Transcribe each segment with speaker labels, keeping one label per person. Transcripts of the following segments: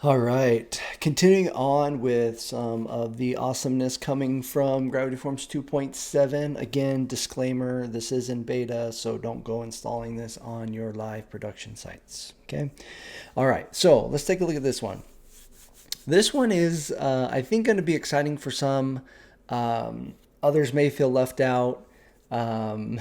Speaker 1: All right, continuing on with some of the awesomeness coming from Gravity Forms 2.7. Again, disclaimer, this is in beta, so don't go installing this on your live production sites. Okay. All right, so let's take a look at this one. This one is, I think, going to be exciting for some. Others may feel left out. I'll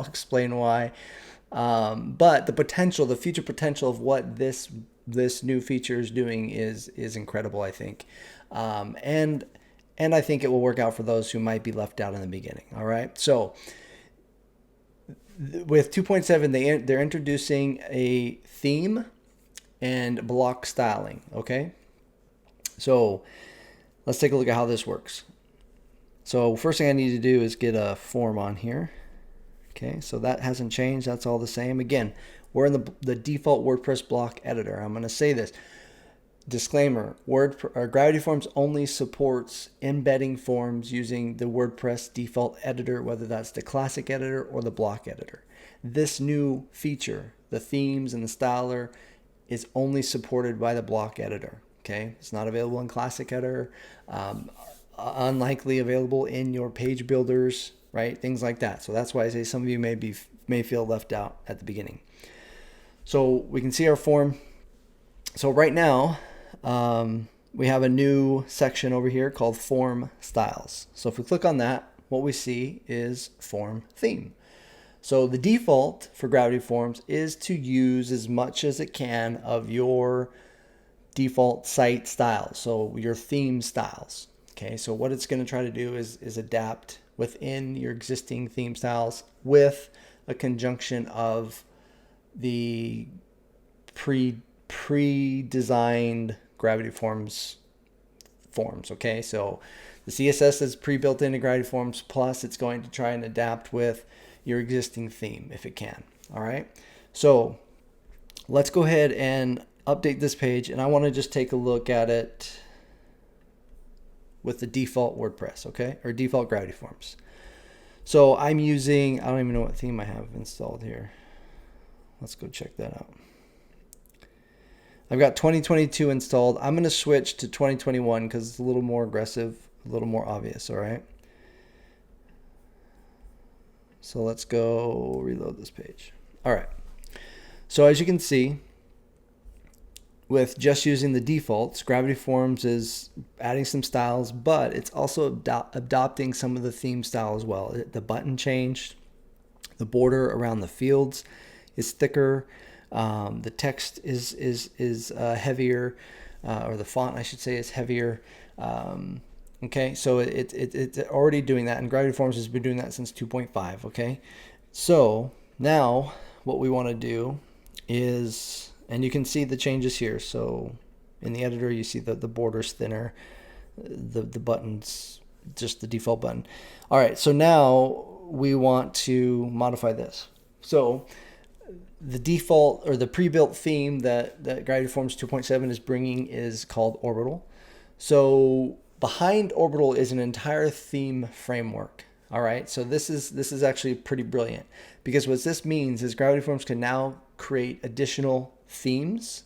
Speaker 1: explain why. But the potential, the future potential of what this new feature is doing is incredible, I think, and I think it will work out for those who might be left out in the beginning. All right, so with 2.7, they're introducing a theme and block styling. Okay, so let's take a look at how this works. So first thing I need to do is get a form on here. Okay, so that hasn't changed. That's all the same. Again, we're in the default WordPress block editor. I'm going to say this. Disclaimer, Gravity Forms only supports embedding forms using the WordPress default editor, whether that's the classic editor or the block editor. This new feature, the themes and the styler, is only supported by the block editor. Okay, it's not available in classic editor, unlikely available in your page builders, right? Things like that. So that's why I say some of you may feel left out at the beginning. So we can see our form. So right now, we have a new section over here called Form Styles. So if we click on that, what we see is Form Theme. So the default for Gravity Forms is to use as much as it can of your default site styles, so your theme styles. Okay, so what it's going to try to do is adapt within your existing theme styles with a conjunction of the pre-designed Gravity Forms forms. Okay, so the CSS is pre-built into Gravity Forms, plus it's going to try and adapt with your existing theme if it can. All right, so let's go ahead and update this page, and I want to just take a look at it with the default WordPress, okay, or default Gravity Forms. So I'm using, I don't even know what theme I have installed here. Let's go check that out. I've got 2022 installed. I'm going to switch to 2021 because it's a little more aggressive, a little more obvious, all right? So let's go reload this page. All right. So as you can see, with just using the defaults, Gravity Forms is adding some styles, but it's also adopting some of the theme style as well. The button changed. The border around the fields is thicker. The text is heavier, or the font, I should say, is heavier. Okay, so it's already doing that, and Gravity Forms has been doing that since 2.5. Okay, so now what we want to do is, and you can see the changes here. So in the editor, you see that the border's thinner, the button's just the default button. All right, so now we want to modify this. So the default or the pre-built theme that Gravity Forms 2.7 is bringing is called Orbital. So behind Orbital is an entire theme framework. All right, so this is actually pretty brilliant, because what this means is Gravity Forms can now create additional themes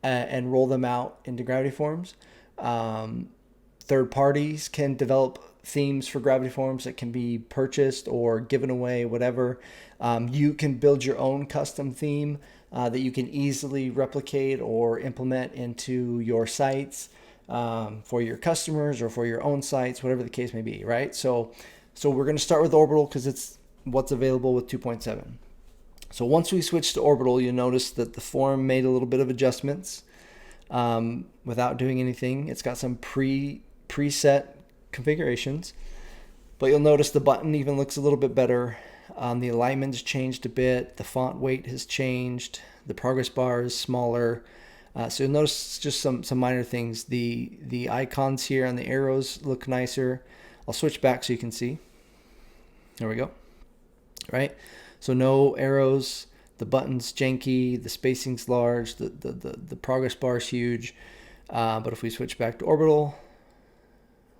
Speaker 1: and roll them out into Gravity Forms. Third parties can develop themes for Gravity Forms that can be purchased or given away, whatever. You can build your own custom theme that you can easily replicate or implement into your sites for your customers or for your own sites, whatever the case may be, right? So we're going to start with Orbital because it's what's available with 2.7. So once we switch to Orbital, you'll notice that the form made a little bit of adjustments without doing anything. It's got some preset configurations, but you'll notice the button even looks a little bit better. The alignment's changed a bit. The font weight has changed. The progress bar is smaller. So you'll notice just some minor things. The icons here and the arrows look nicer. I'll switch back so you can see. There we go. Right? So no arrows. The button's janky. The spacing's large. The progress bar is huge. But if we switch back to Orbital,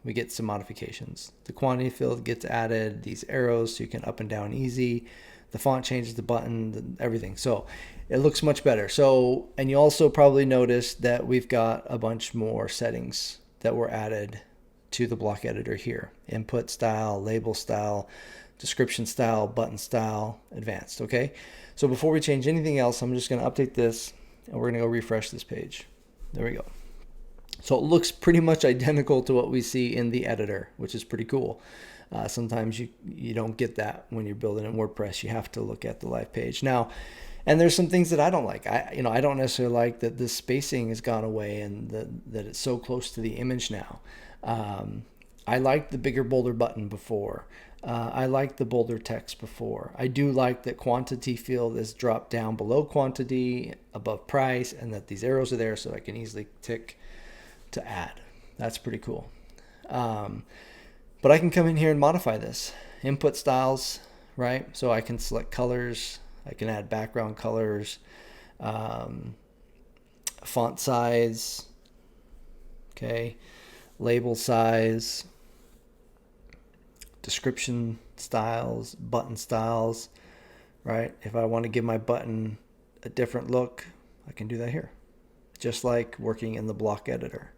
Speaker 1: we get some modifications. The quantity field gets added. These arrows so you can up and down easy. The font changes, the button, everything. So it looks much better. So, and you also probably noticed that we've got a bunch more settings that were added to the block editor here. Input style, label style, description style, button style, advanced, okay? So before we change anything else, I'm just gonna update this and we're gonna go refresh this page. There we go. So it looks pretty much identical to what we see in the editor, which is pretty cool. Sometimes you don't get that when you're building in WordPress. You have to look at the live page. Now, and there's some things that I don't like. I don't necessarily like that the spacing has gone away and that it's so close to the image now. I liked the bigger, bolder button before. I liked the bolder text before. I do like that quantity field is dropped down below quantity, above price, and that these arrows are there so I can easily tick to add. That's pretty cool. But I can come in here and modify this. Input styles, right? So I can select colors. I can add background colors, font size, okay, label size, description styles, button styles, right? If I want to give my button a different look, I can do that here, just like working in the block editor,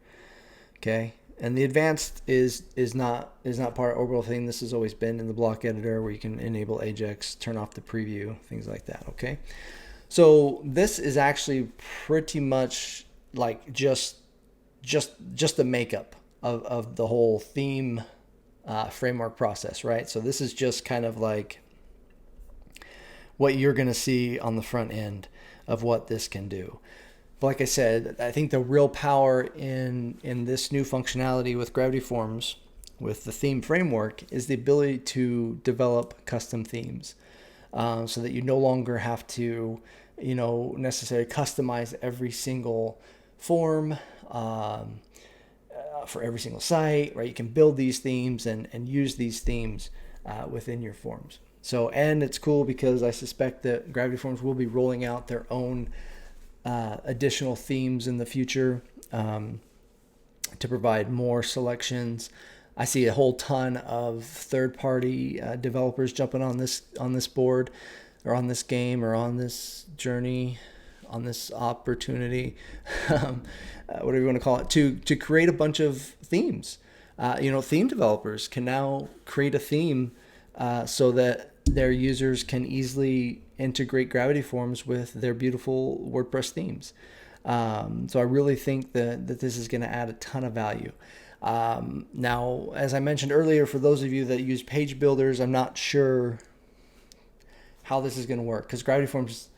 Speaker 1: okay? And the advanced is not part of Orbital thing. This has always been in the block editor where you can enable Ajax, turn off the preview, things like that, okay? So this is actually pretty much like just the makeup of the whole theme framework process, right? So this is just kind of like what you're going to see on the front end of what this can do. But like I said, I think the real power in this new functionality with Gravity Forms, with the theme framework, is the ability to develop custom themes, so that you no longer have to, necessarily customize every single form for every single site, right? You can build these themes and use these themes within your forms. So, and it's cool because I suspect that Gravity Forms will be rolling out their own additional themes in the future to provide more selections. I see a whole ton of third-party developers jumping on this board, or on this game, or on this journey, on this opportunity, whatever you want to call it, to create a bunch of themes. Theme developers can now create a theme so that their users can easily integrate Gravity Forms with their beautiful WordPress themes. So I really think that this is going to add a ton of value. Now, as I mentioned earlier, for those of you that use page builders, I'm not sure how this is going to work because Gravity Forms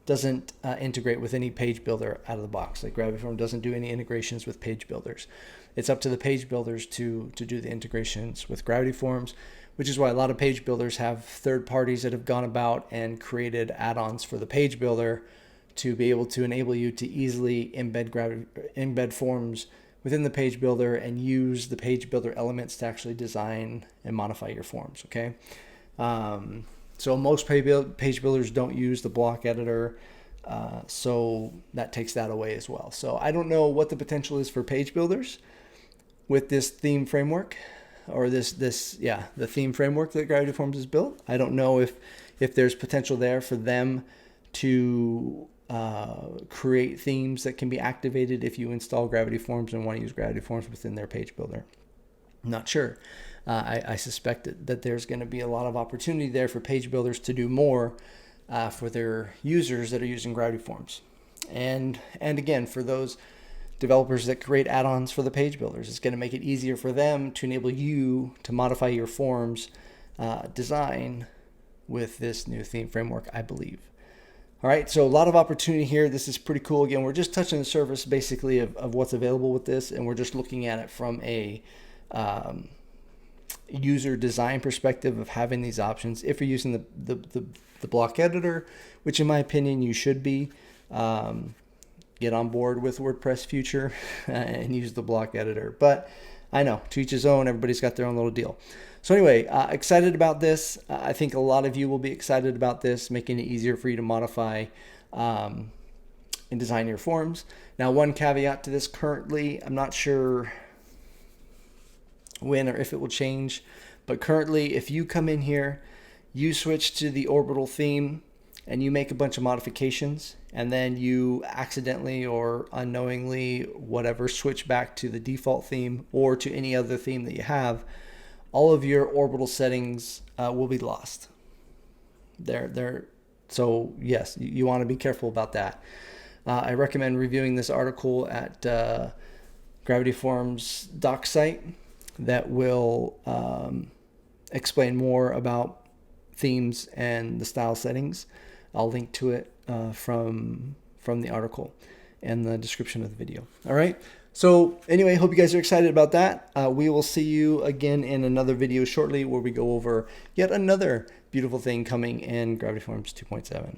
Speaker 1: doesn't integrate with any page builder out of the box. Like Gravity Form doesn't do any integrations with page builders. It's up to the page builders to do the integrations with Gravity Forms, which is why a lot of page builders have third parties that have gone about and created add-ons for the page builder to be able to enable you to easily embed forms within the page builder and use the page builder elements to actually design and modify your forms, okay? So most page builders don't use the block editor, so that takes that away as well. So I don't know what the potential is for page builders with this theme framework, or the theme framework that Gravity Forms has built. I don't know if there's potential there for them to create themes that can be activated if you install Gravity Forms and want to use Gravity Forms within their page builder. I'm not sure. I suspect that there's going to be a lot of opportunity there for page builders to do more for their users that are using Gravity Forms. And again, for those developers that create add-ons for the page builders, it's going to make it easier for them to enable you to modify your forms design with this new theme framework, I believe. All right, so a lot of opportunity here. This is pretty cool. Again, we're just touching the surface basically of what's available with this, and we're just looking at it from a user design perspective of having these options. If you're using the block editor, which in my opinion you should be, get on board with WordPress Future and use the block editor. But I know, to each his own, everybody's got their own little deal. So anyway, excited about this. I think a lot of you will be excited about this, making it easier for you to modify and design your forms. Now, one caveat to this currently, I'm not sure when or if it will change, but currently if you come in here, you switch to the Orbital theme and you make a bunch of modifications, and then you accidentally or unknowingly, whatever, switch back to the default theme or to any other theme that you have, all of your Orbital settings will be lost. So yes, you want to be careful about that. I recommend reviewing this article at Gravity Forum's doc site that will explain more about themes and the style settings. I'll link to it from the article and the description of the video. All right. So anyway, hope you guys are excited about that. We will see you again in another video shortly where we go over yet another beautiful thing coming in Gravity Forms 2.7.